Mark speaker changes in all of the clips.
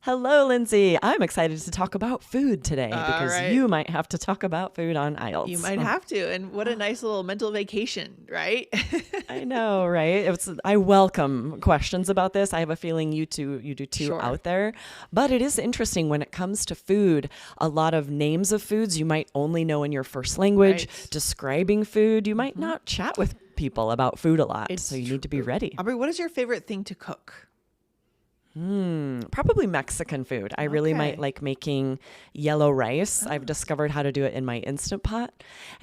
Speaker 1: Hello, Lindsay. I'm excited to talk about food today because
Speaker 2: right.
Speaker 1: you might have to talk about food on IELTS.
Speaker 2: You might have to. And what a nice little mental vacation, right?
Speaker 1: I know, right? I welcome questions about this. I have a feeling you do too
Speaker 2: Sure.
Speaker 1: out there. But it is interesting when it comes to food, a lot of names of foods you might only know in your first language.
Speaker 2: Right.
Speaker 1: Describing food, you might not chat with people about food a lot. So you need to be ready.
Speaker 2: Aubrey, what is your favorite thing to cook?
Speaker 1: Probably Mexican food. I really
Speaker 2: Okay.
Speaker 1: might like making yellow rice. I've discovered how to do it in my Instant Pot,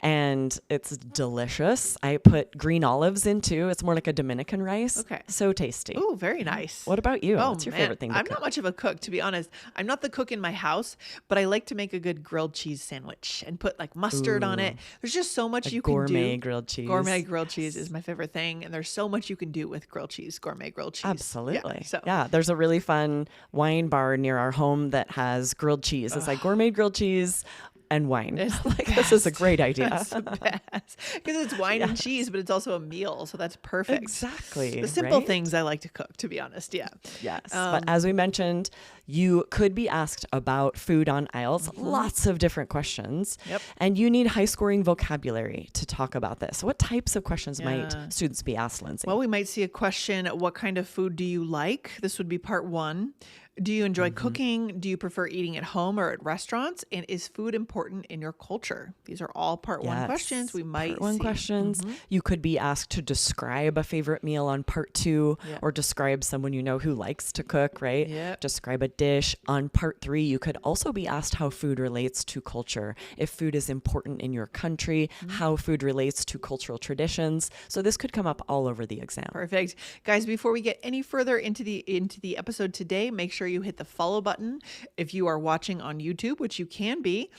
Speaker 1: and it's delicious. I put green olives in too. It's more like a Dominican rice.
Speaker 2: Okay.
Speaker 1: So tasty.
Speaker 2: Oh, very nice.
Speaker 1: What about you?
Speaker 2: Oh,
Speaker 1: What's your
Speaker 2: man.
Speaker 1: favorite thing to
Speaker 2: I'm
Speaker 1: cook?
Speaker 2: not much of a cook, to be honest. I'm not the cook in my house, but I like to make a good grilled cheese sandwich and put like mustard on it. There's just so much you can do.
Speaker 1: Gourmet grilled cheese.
Speaker 2: Gourmet grilled cheese is my favorite thing. And there's so much you can do with grilled cheese, gourmet grilled cheese.
Speaker 1: Absolutely.
Speaker 2: Yeah,
Speaker 1: Yeah, there's a really fun wine bar near our home that has grilled cheese. It's like gourmet grilled cheese and wine.
Speaker 2: It's the
Speaker 1: Like, this is a great idea.
Speaker 2: That's the best. Because it's wine and cheese, but it's also a meal. So that's perfect.
Speaker 1: Exactly.
Speaker 2: The simple
Speaker 1: right?
Speaker 2: things I like to cook, to be honest. Yeah.
Speaker 1: Yes. But as we mentioned, you could be asked about food on IELTS, lots of different questions.
Speaker 2: Yep.
Speaker 1: And you need high scoring vocabulary to talk about this. What types of questions might
Speaker 2: Yeah.
Speaker 1: students be asked, Lindsay?
Speaker 2: Well, we might see a question, what kind of food do you like? This would be part one. Do you enjoy cooking? Do you prefer eating at home or at restaurants? And is food important in your culture? These are all part one
Speaker 1: Yes.
Speaker 2: questions we might
Speaker 1: Part one
Speaker 2: see.
Speaker 1: questions. You could be asked to describe a favorite meal on part two,
Speaker 2: Yeah.
Speaker 1: or describe someone you know who likes to cook, right?
Speaker 2: Yep.
Speaker 1: Describe a dish. On part three, you could also be asked how food relates to culture, if food is important in your country, how food relates to cultural traditions. So this could come up all over the exam.
Speaker 2: Perfect. Guys, before we get any further into the episode today, make sure you hit the follow button. If you are watching on YouTube, which you can be,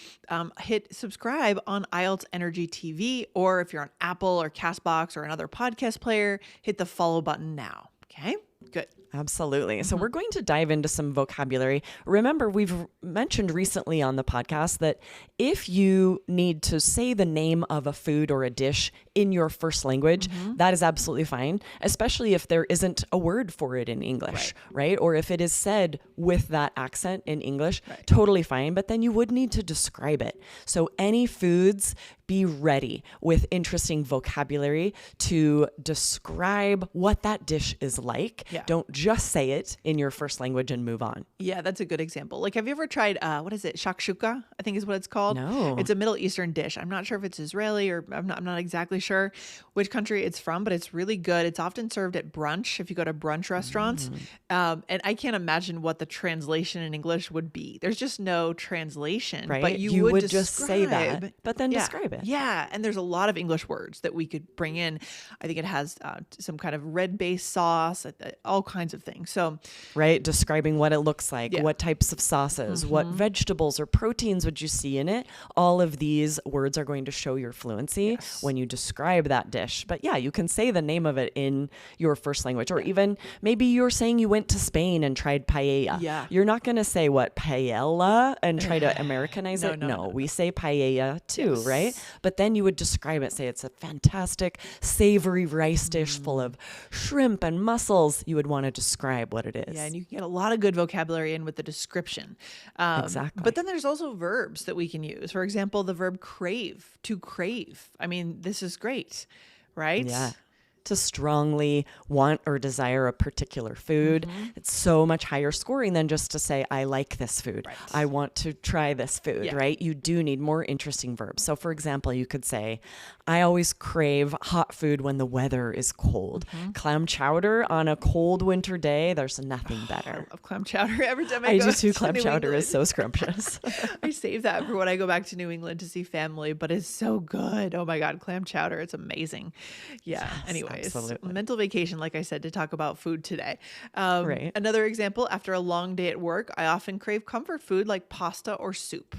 Speaker 2: hit subscribe on IELTS Energy TV, or if you're on Apple or Castbox or another podcast player, hit the follow button now. Okay, good.
Speaker 1: Absolutely. So we're going to dive into some vocabulary. Remember, we've mentioned recently on the podcast that if you need to say the name of a food or a dish in your first language, that is absolutely fine, especially if there isn't a word for it in English, right? Or if it is said with that accent in English, totally fine, but then you would need to describe it. So any foods, be ready with interesting vocabulary to describe what that dish is like.
Speaker 2: Yeah.
Speaker 1: Don't just say it in your first language and move on.
Speaker 2: Yeah, that's a good example. Like, have you ever tried, what is it? Shakshuka, I think is what it's called.
Speaker 1: No.
Speaker 2: It's a Middle Eastern dish. I'm not sure if it's Israeli or I'm not exactly sure which country it's from, but it's really good. It's often served at brunch if you go to brunch restaurants. And I can't imagine what the translation in English would be. There's just no translation.
Speaker 1: Right?
Speaker 2: But you would
Speaker 1: just say that,
Speaker 2: describe-
Speaker 1: but then
Speaker 2: Yeah.
Speaker 1: describe it.
Speaker 2: Yeah, and there's a lot of English words that we could bring in. I think it has some kind of red-based sauce, all kinds of things. So,
Speaker 1: Right? Describing what it looks like,
Speaker 2: Yeah.
Speaker 1: what types of sauces, what vegetables or proteins would you see in it. All of these words are going to show your fluency when you describe that dish. But yeah, you can say the name of it in your first language, or even maybe you're saying you went to Spain and tried paella.
Speaker 2: Yeah.
Speaker 1: You're not going to say what paella and try to Americanize it.
Speaker 2: No.
Speaker 1: We say paella too, right? But then you would describe it, say it's a fantastic savory rice dish full of shrimp and mussels. You would want to describe what it is.
Speaker 2: yeah, and you can get a lot of good vocabulary in with the description.
Speaker 1: Exactly.
Speaker 2: But then there's also verbs that we can use. For example, the verb crave, to crave. I mean, this is great, right?
Speaker 1: Yeah. To strongly want or desire a particular food. It's so much higher scoring than just to say, I like this food.
Speaker 2: Right.
Speaker 1: I want to try this food,
Speaker 2: Yeah.
Speaker 1: right? You do need more interesting verbs. So for example, you could say, I always crave hot food when the weather is cold. Clam chowder on a cold winter day, there's nothing better.
Speaker 2: Of clam chowder every time I
Speaker 1: I
Speaker 2: go
Speaker 1: do too.
Speaker 2: to
Speaker 1: Clam
Speaker 2: New
Speaker 1: chowder is
Speaker 2: England.
Speaker 1: so scrumptious.
Speaker 2: I save that for when I go back to New England to see family, but it's so good. Oh my God, clam chowder. It's amazing. Yeah. Anyways,
Speaker 1: absolutely.
Speaker 2: mental vacation, like I said, to talk about food today.
Speaker 1: Right.
Speaker 2: Another example, after a long day at work, I often crave comfort food like pasta or soup.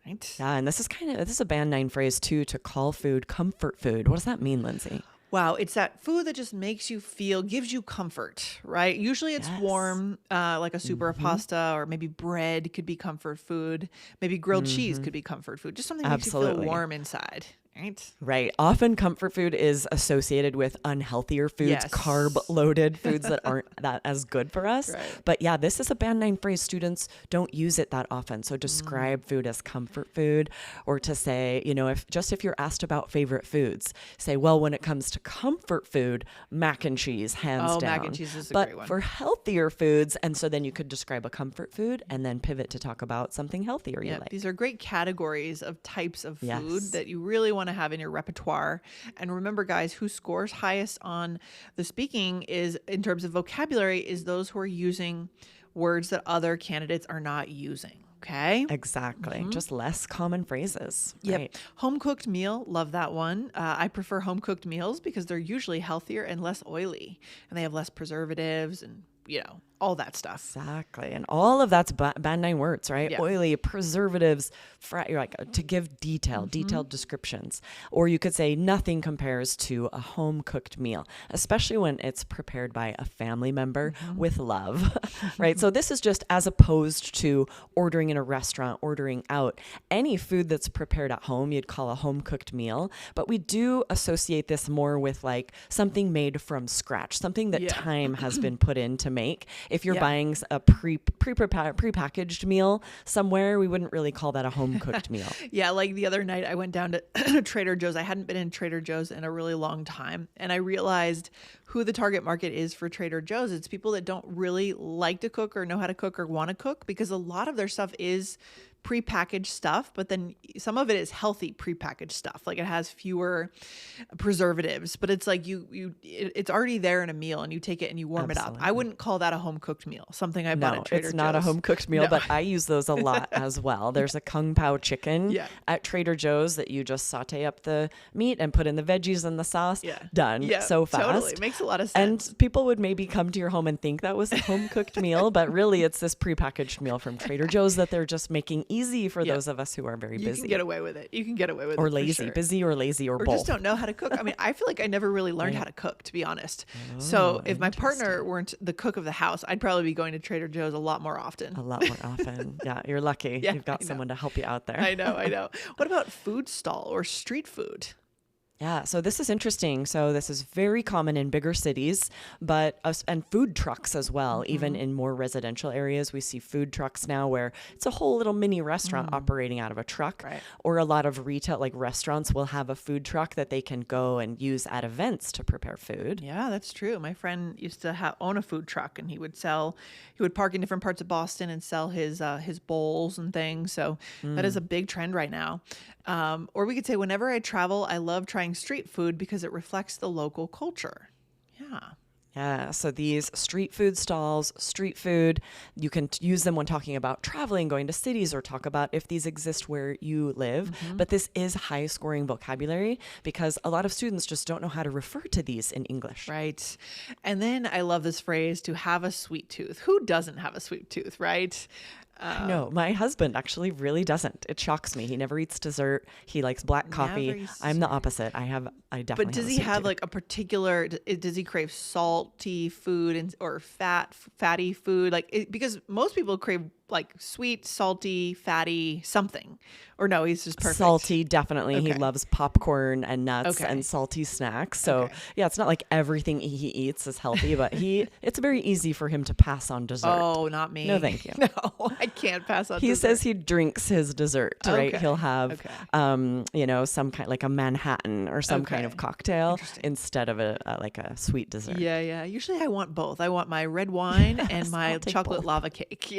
Speaker 2: Right?
Speaker 1: Yeah, and this is a band nine phrase too, to call food comfort food. What does that mean, Lindsay?
Speaker 2: Wow, it's that food that just makes you feel, gives you comfort, right? Usually it's
Speaker 1: Yes.
Speaker 2: warm, like a soup or a pasta, or maybe bread could be comfort food. Maybe grilled cheese could be comfort food. Just something that makes you
Speaker 1: Absolutely.
Speaker 2: feel warm inside. right?
Speaker 1: Right. Often comfort food is associated with unhealthier foods,
Speaker 2: Yes.
Speaker 1: carb-loaded foods that aren't that as good for us.
Speaker 2: Right.
Speaker 1: But yeah, this is a Band 9 phrase. Students don't use it that often. So describe food as comfort food, or to say, if you're asked about favorite foods, say, well, when it comes to comfort food, mac and cheese, hands down.
Speaker 2: Mac and cheese is a
Speaker 1: but
Speaker 2: great one.
Speaker 1: for healthier foods, and so then you could describe a comfort food and then pivot to talk about something healthier you
Speaker 2: Yeah,
Speaker 1: like.
Speaker 2: these are great categories of types of food
Speaker 1: Yes.
Speaker 2: that you really want to have in your repertoire. And remember, guys, who scores highest on the speaking is, in terms of vocabulary, is those who are using words that other candidates are not using. Okay.
Speaker 1: Exactly. Just less common phrases.
Speaker 2: Yep.
Speaker 1: Right.
Speaker 2: Home cooked meal. Love that one. I prefer home cooked meals because they're usually healthier and less oily, and they have less preservatives and, all that stuff.
Speaker 1: Exactly. And all of that's Band 9 words, right?
Speaker 2: Yeah.
Speaker 1: Oily, preservatives, you're like to give detailed descriptions. Or you could say nothing compares to a home cooked meal, especially when it's prepared by a family member with love, right? So this is just as opposed to ordering in a restaurant, ordering out. Any food that's prepared at home, you'd call a home cooked meal. But we do associate this more with like something made from scratch, something that time has been put in to make. If you're buying a prepackaged meal somewhere, we wouldn't really call that a home cooked meal.
Speaker 2: Yeah, like the other night I went down to Trader Joe's. I hadn't been in Trader Joe's in a really long time, and I realized who the target market is for Trader Joe's. It's people that don't really like to cook or know how to cook or want to cook, because a lot of their stuff is prepackaged stuff, but then some of it is healthy prepackaged stuff. Like it has fewer preservatives, but it's like it's already there in a meal and you take it and you warm it up. I wouldn't call that a home cooked meal. Something I bought at Trader Joe's.
Speaker 1: It's not a home cooked meal, but I use those a lot as well. There's a Kung Pao chicken at Trader Joe's that you just saute up the meat and put in the veggies and the sauce. Done.
Speaker 2: Yeah,
Speaker 1: so fast.
Speaker 2: Totally. It makes a lot of sense.
Speaker 1: And people would maybe come to your home and think that was a home cooked meal, but really it's this prepackaged meal from Trader Joe's that they're just making easy for those of us who are very busy.
Speaker 2: You can get away with it. You can get away with it.
Speaker 1: Or lazy.
Speaker 2: Sure.
Speaker 1: Busy or lazy or both.
Speaker 2: Or just don't know how to cook. I mean, I feel like I never really learned how to cook, to be honest. So if my partner weren't the cook of the house, I'd probably be going to Trader Joe's a lot more often.
Speaker 1: A lot more often. Yeah, you're lucky. You've got someone to help you out there.
Speaker 2: I know. What about food stall or street food?
Speaker 1: Yeah, so this is interesting. So this is very common in bigger cities, and food trucks as well. Even in more residential areas, we see food trucks now where it's a whole little mini restaurant operating out of a truck.
Speaker 2: Right.
Speaker 1: Or a lot of retail, like restaurants, will have a food truck that they can go and use at events to prepare food.
Speaker 2: Yeah, that's true. My friend used to own a food truck, and he would park in different parts of Boston and sell his bowls and things. So that is a big trend right now. Or we could say, whenever I travel, I love trying street food because it reflects the local culture. Yeah.
Speaker 1: Yeah, so these street food stalls, street food, you can use them when talking about traveling, going to cities, or talk about if these exist where you live. But this is high scoring vocabulary because a lot of students just don't know how to refer to these in English.
Speaker 2: Right. And then I love this phrase, to have a sweet tooth. Who doesn't have a sweet tooth, right?
Speaker 1: No, my husband actually really doesn't. It shocks me. He never eats dessert. He likes black coffee. I'm the opposite. I definitely.
Speaker 2: But does he have like a particular? Does he crave salty food or fatty food? Because most people crave like sweet, salty, fatty something. Or no, he's just perfect.
Speaker 1: Salty, definitely.
Speaker 2: Okay.
Speaker 1: He loves popcorn and nuts and salty snacks. So yeah, it's not like everything he eats is healthy, but it's very easy for him to pass on dessert.
Speaker 2: Oh, not me.
Speaker 1: No, thank you.
Speaker 2: No, I can't pass on
Speaker 1: He
Speaker 2: dessert.
Speaker 1: says he drinks his dessert, right?
Speaker 2: Okay.
Speaker 1: He'll have,
Speaker 2: Okay.
Speaker 1: some kind, like a Manhattan or some kind of cocktail instead of a sweet dessert.
Speaker 2: Yeah. Usually I want both. I want my red wine and my
Speaker 1: I'll take
Speaker 2: chocolate
Speaker 1: both.
Speaker 2: lava cake,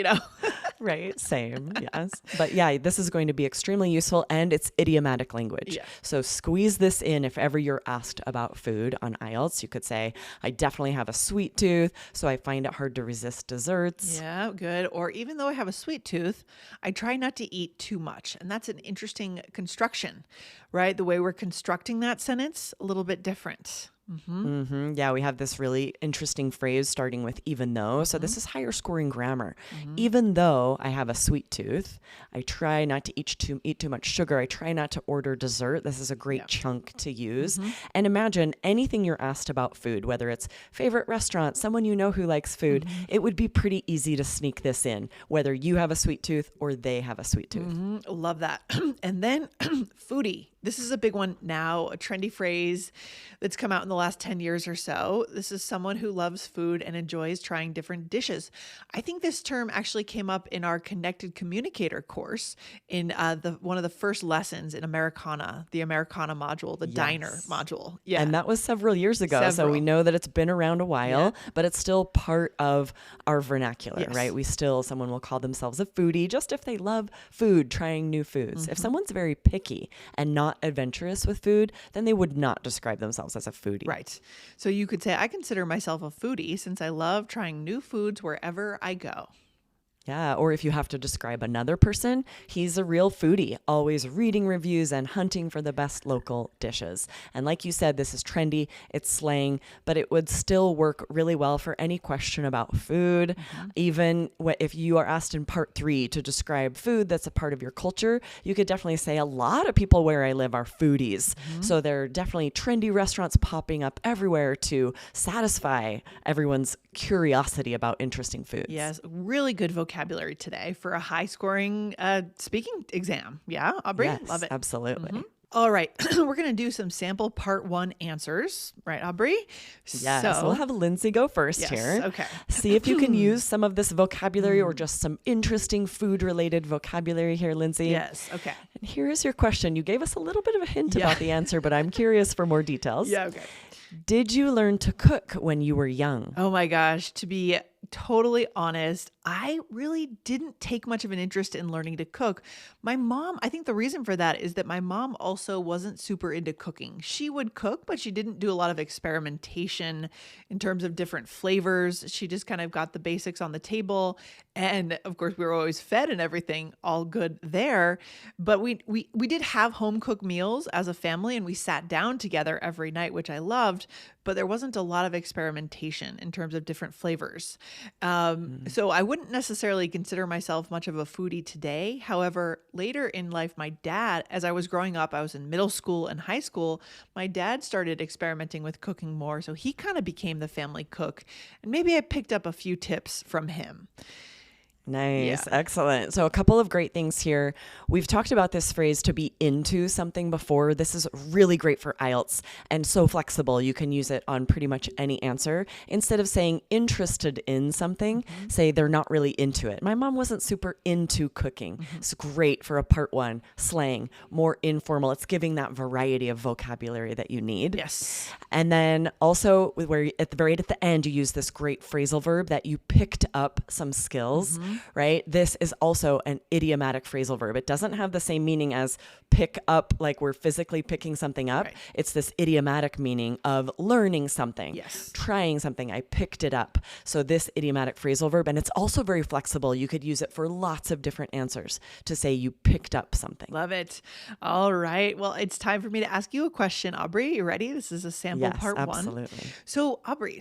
Speaker 1: Right. Same. Yes. But yeah, this is going to be extremely useful, and it's idiomatic language.
Speaker 2: Yeah.
Speaker 1: So squeeze this in if ever you're asked about food on IELTS. You could say, I definitely have a sweet tooth, so I find it hard to resist desserts.
Speaker 2: Yeah, good. Or even though I have a sweet tooth, I try not to eat too much. And that's an interesting construction, right? The way we're constructing that sentence, a little bit different.
Speaker 1: Yeah, we have this really interesting phrase starting with even though. So this is higher scoring grammar. Even though I have a sweet tooth, I try not to eat too much sugar. I try not to order dessert. This is a great chunk to use. And imagine anything you're asked about food, whether it's favorite restaurant, someone you know who likes food, it would be pretty easy to sneak this in, whether you have a sweet tooth or they have a sweet tooth.
Speaker 2: Love that. And then foodie. This is a big one now, a trendy phrase that's come out in the last 10 years or so. This is someone who loves food and enjoys trying different dishes. I think this term actually came up in our Connected Communicator course in one of the first lessons in Americana, the Americana module, the diner
Speaker 1: Yes.
Speaker 2: module. Yeah.
Speaker 1: And that was several years ago. So
Speaker 2: Several.
Speaker 1: we know that it's been around a while,
Speaker 2: Yeah.
Speaker 1: but it's still part of our vernacular,
Speaker 2: Yes.
Speaker 1: right? Someone will call themselves a foodie just if they love food, trying new foods. If someone's very picky and not adventurous with food, then they would not describe themselves as a foodie.
Speaker 2: Right. So you could say, I consider myself a foodie since I love trying new foods wherever I go.
Speaker 1: Yeah, or if you have to describe another person, he's a real foodie, always reading reviews and hunting for the best local dishes. And like you said, this is trendy, it's slang, but it would still work really well for any question about food. Even if you are asked in part 3 to describe food that's a part of your culture, you could definitely say a lot of people where I live are foodies. So there are definitely trendy restaurants popping up everywhere to satisfy everyone's curiosity about interesting foods.
Speaker 2: Yes, really good vocabulary today for a high scoring speaking exam. Yeah, Aubrey?
Speaker 1: Yes,
Speaker 2: Love it.
Speaker 1: absolutely.
Speaker 2: All right, we're going to do some sample part 1 answers. Right, Aubrey?
Speaker 1: Yes,
Speaker 2: So,
Speaker 1: we'll have Lindsay go first
Speaker 2: yes,
Speaker 1: here.
Speaker 2: okay.
Speaker 1: See if you can use some of this vocabulary or just some interesting food-related vocabulary here, Lindsay.
Speaker 2: Yes, okay.
Speaker 1: And here is your question. You gave us a little bit of a hint
Speaker 2: Yeah.
Speaker 1: about the answer, but I'm curious for more details.
Speaker 2: Yeah, okay.
Speaker 1: Did you learn to cook when you were young?
Speaker 2: Oh my gosh, to be totally honest, I really didn't take much of an interest in learning to cook. My mom, I think the reason for that is that my mom also wasn't super into cooking. She would cook, but she didn't do a lot of experimentation in terms of different flavors. She just kind of got the basics on the table. And of course, we were always fed and everything, all good there. But we did have home cooked meals as a family, and we sat down together every night, which I loved. But there wasn't a lot of experimentation in terms of different flavors. So I wouldn't necessarily consider myself much of a foodie today. However, later in life, my dad, as I was growing up, I was in middle school and high school, my dad started experimenting with cooking more. So he kind of became the family cook. And maybe I picked up a few tips from him.
Speaker 1: Nice.
Speaker 2: Yeah.
Speaker 1: Excellent. So a couple of great things here. We've talked about this phrase to be into something before. This is really great for IELTS and so flexible. You can use it on pretty much any answer. Instead of saying interested in something, say they're not really into it. My mom wasn't super into cooking. It's great for a part 1 slang, more informal. It's giving that variety of vocabulary that you need.
Speaker 2: Yes.
Speaker 1: And then also where at the end, you use this great phrasal verb that you picked up some skills, right? This is also an idiomatic phrasal verb. It doesn't have the same meaning as pick up, like we're physically picking something up.
Speaker 2: Right.
Speaker 1: It's this idiomatic meaning of learning something,
Speaker 2: Yes.
Speaker 1: trying something. I picked it up. So this idiomatic phrasal verb, and it's also very flexible. You could use it for lots of different answers to say you picked up something.
Speaker 2: Love it. All right. Well, it's time for me to ask you a question, Aubrey. You ready? This is a sample
Speaker 1: Yes,
Speaker 2: part 1.
Speaker 1: absolutely.
Speaker 2: So, Aubrey,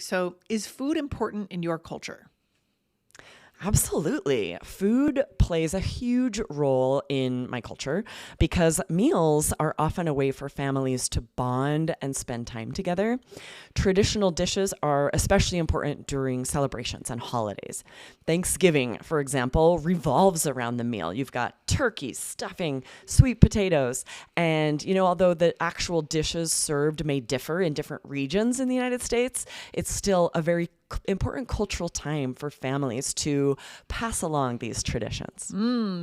Speaker 2: is food important in your culture?
Speaker 1: Absolutely. Food plays a huge role in my culture because meals are often a way for families to bond and spend time together. Traditional dishes are especially important during celebrations and holidays. Thanksgiving, for example, revolves around the meal. You've got turkey, stuffing, sweet potatoes, and although the actual dishes served may differ in different regions in the United States, it's still a very important cultural time for families to pass along these traditions.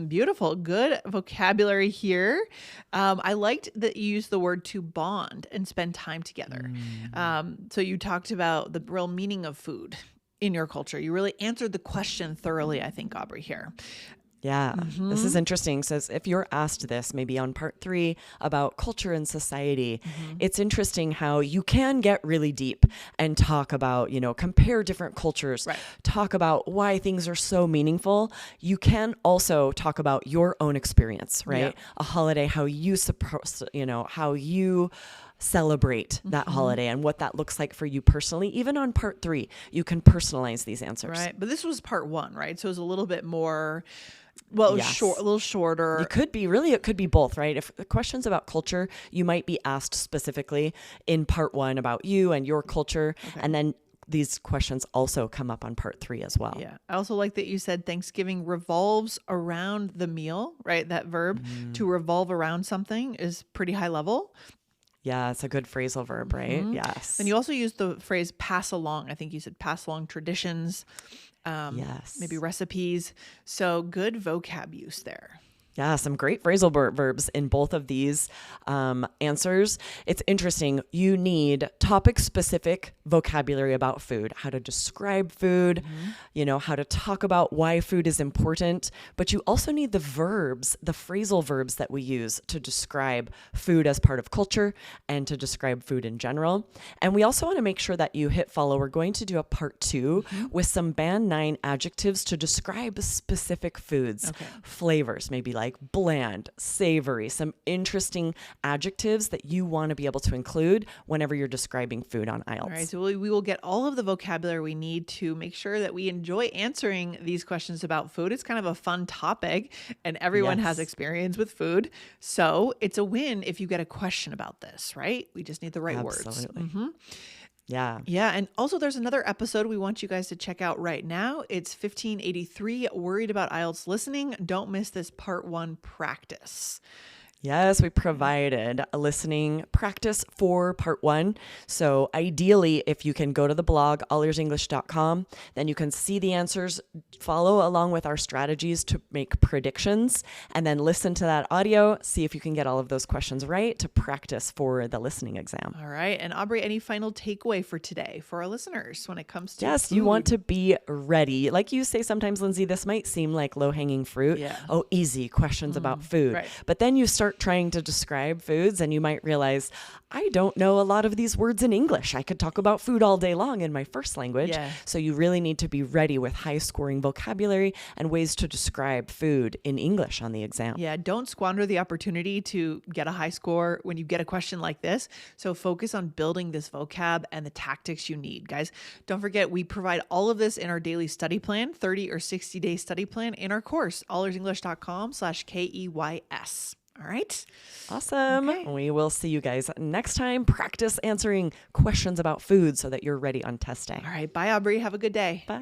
Speaker 2: Beautiful. Good vocabulary here. I liked that you used the word to bond and spend time together. So you talked about the real meaning of food in your culture. You really answered the question thoroughly, I think, Aubrey, here.
Speaker 1: Yeah, this is interesting. So if you're asked this, maybe on part 3 about culture and society, it's interesting how you can get really deep and talk about, compare different cultures,
Speaker 2: Right.
Speaker 1: talk about why things are so meaningful. You can also talk about your own experience, right?
Speaker 2: Yeah.
Speaker 1: A holiday, how you how you celebrate that holiday and what that looks like for you personally. Even on part 3, you can personalize these answers.
Speaker 2: Right. But this was part 1, right? So it was a little bit more, well, it was
Speaker 1: Yes.
Speaker 2: a little shorter.
Speaker 1: It could be both, right? If the questions about culture, you might be asked specifically in part 1 about you and your culture. And then these questions also come up on part 3 as well.
Speaker 2: Yeah. I also like that you said Thanksgiving revolves around the meal, right? That verb to revolve around something is pretty high level.
Speaker 1: Yeah, it's a good phrasal verb, right? Yes.
Speaker 2: And you also used the phrase pass along. I think you said pass along traditions,
Speaker 1: Yes.
Speaker 2: maybe recipes. So good vocab use there.
Speaker 1: Yeah, some great phrasal verbs in both of these answers. It's interesting. You need topic-specific vocabulary about food, how to describe food, how to talk about why food is important. But you also need the verbs, the phrasal verbs that we use to describe food as part of culture and to describe food in general. And we also want to make sure that you hit follow. We're going to do a part 2 with some band 9 adjectives to describe specific foods, flavors, maybe like bland, savory, some interesting adjectives that you want to be able to include whenever you're describing food on IELTS.
Speaker 2: All right, so we will get all of the vocabulary we need to make sure that we enjoy answering these questions about food. It's kind of a fun topic and everyone has experience with food. So it's a win if you get a question about this, right? We just need the right words.
Speaker 1: Absolutely. Yeah.
Speaker 2: Yeah. And also there's another episode we want you guys to check out right now. It's 1583, Worried About IELTS Listening. Don't miss this part 1 practice.
Speaker 1: Yes, we provided a listening practice for part 1. So ideally, if you can go to the blog, allearsenglish.com, then you can see the answers, follow along with our strategies to make predictions, and then listen to that audio, see if you can get all of those questions right to practice for the listening exam.
Speaker 2: All right. And Aubrey, any final takeaway for today for our listeners when it comes to
Speaker 1: Yes,
Speaker 2: food?
Speaker 1: you want to be ready. Like you say sometimes, Lindsay, this might seem like low-hanging fruit.
Speaker 2: Yeah.
Speaker 1: Oh, easy questions about food.
Speaker 2: Right.
Speaker 1: But then you start trying to describe foods and you might realize, I don't know a lot of these words in English. I could talk about food all day long in my first language.
Speaker 2: Yeah.
Speaker 1: So you really need to be ready with high-scoring vocabulary and ways to describe food in English on the exam.
Speaker 2: Yeah, don't squander the opportunity to get a high score when you get a question like this. So focus on building this vocab and the tactics you need, guys. Don't forget, we provide all of this in our daily study plan, 30 or 60-day study plan in our course, allearsenglish.com/KEYS. All right.
Speaker 1: Awesome.
Speaker 2: Okay.
Speaker 1: We will see you guys next time. Practice answering questions about food so that you're ready on test day.
Speaker 2: All right. Bye, Aubrey. Have a good day.
Speaker 1: Bye.